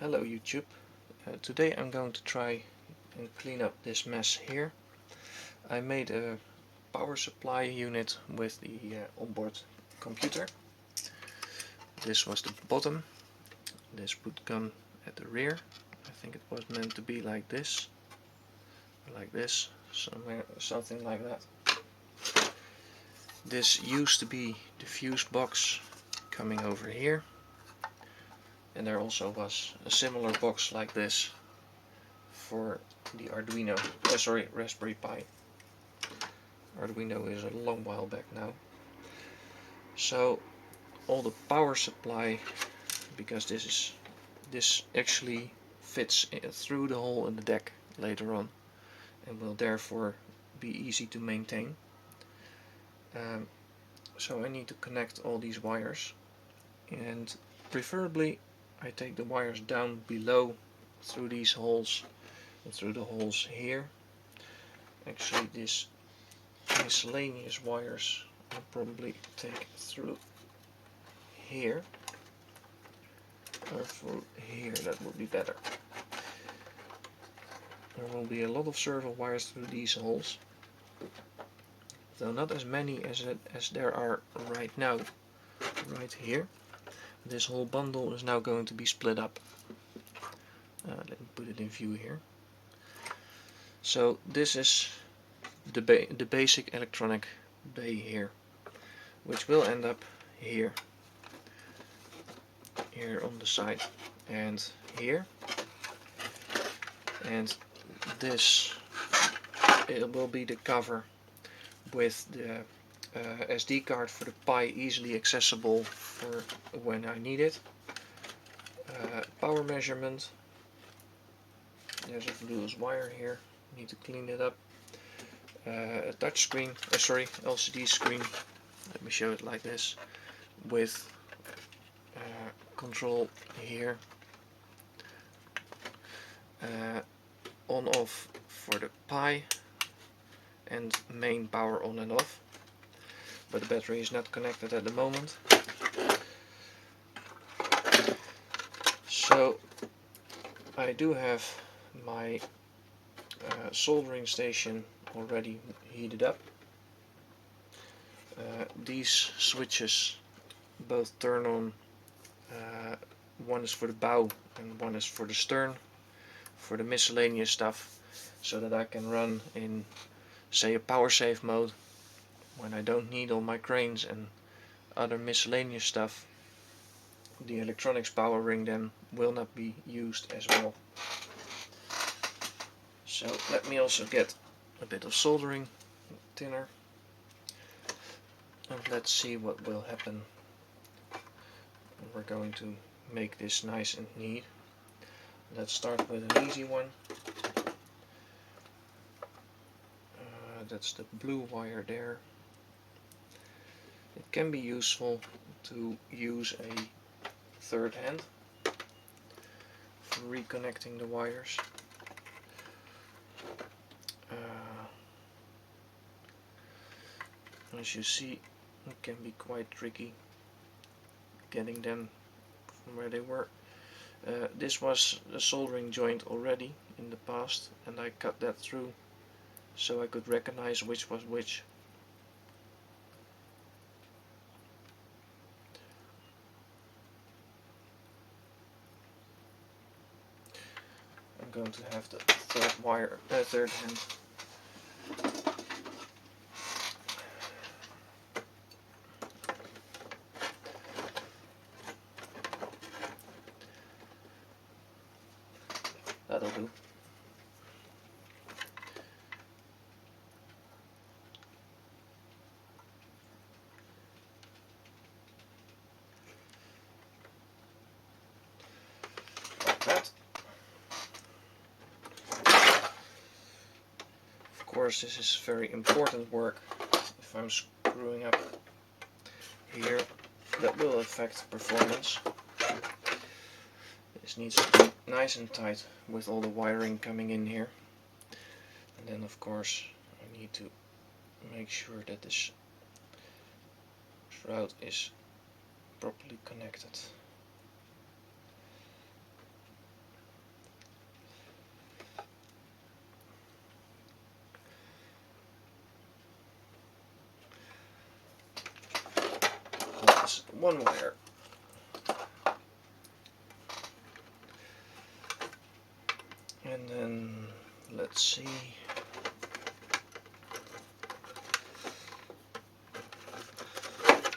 Hello YouTube. Today I'm going to try and clean up this mess here. I made a power supply unit with the onboard computer. This was the bottom. This would come at the rear. I think it was meant to be like this, something like that. This used to be the fuse box coming over here, and there also was a similar box like this for the Arduino, Raspberry Pi. Arduino is a long while back now. So all the power supply, because this actually fits through the hole in the deck later on and will therefore be easy to maintain. So I need to connect all these wires, and preferably I take the wires down below through these holes and through the holes here. Actually, this miscellaneous wires I'll probably take through here, or through here, that would be better. There will be a lot of servo wires through these holes, though not as many as there are right now, right here. This whole bundle is now going to be split up. Let me put it in view here. So this is the basic electronic bay here, which will end up here on the side and here, and this, it will be the cover with the SD card for the Pi easily accessible for when I need it. Power measurement. There's a loose wire here, need to clean it up. A touch screen, LCD screen, let me show it like this, with control here, on off for the Pi, and main power on and off, but the battery is not connected at the moment. So I do have my soldering station already heated up. These switches both turn on, one is for the bow and one is for the stern, for the miscellaneous stuff, so that I can run in, say, a power save mode when I don't need all my cranes and other miscellaneous stuff. The electronics powering them will not be used as well. So let me also get a bit of soldering thinner, and let's see what will happen. We're going to make this nice and neat. Let's start with an easy one. That's the blue wire there. It can be useful to use a third hand for reconnecting the wires. As you see, it can be quite tricky getting them from where they were. This was a soldering joint already in the past, and I cut that through so I could recognize which was which. I'm going to have the third hand. That'll do. Like that. Of course, this is very important work. If I'm screwing up here, that will affect performance. This needs to be nice and tight with all the wiring coming in here. And then of course I need to make sure that this shroud is properly connected. is one wire. And then let's see.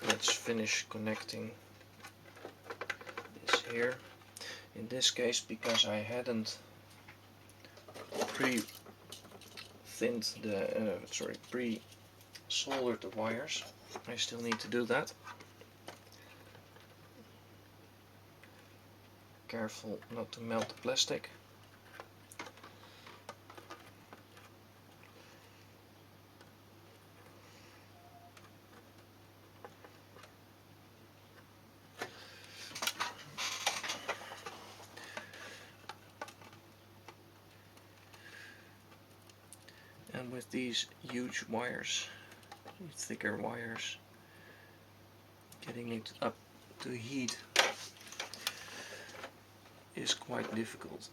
Let's finish connecting this here. In this case, because I hadn't pre-thinned the pre-soldered the wires, I still need to do that. Careful not to melt the plastic. And with these huge wires, thicker wires, getting it up to heat is quite difficult.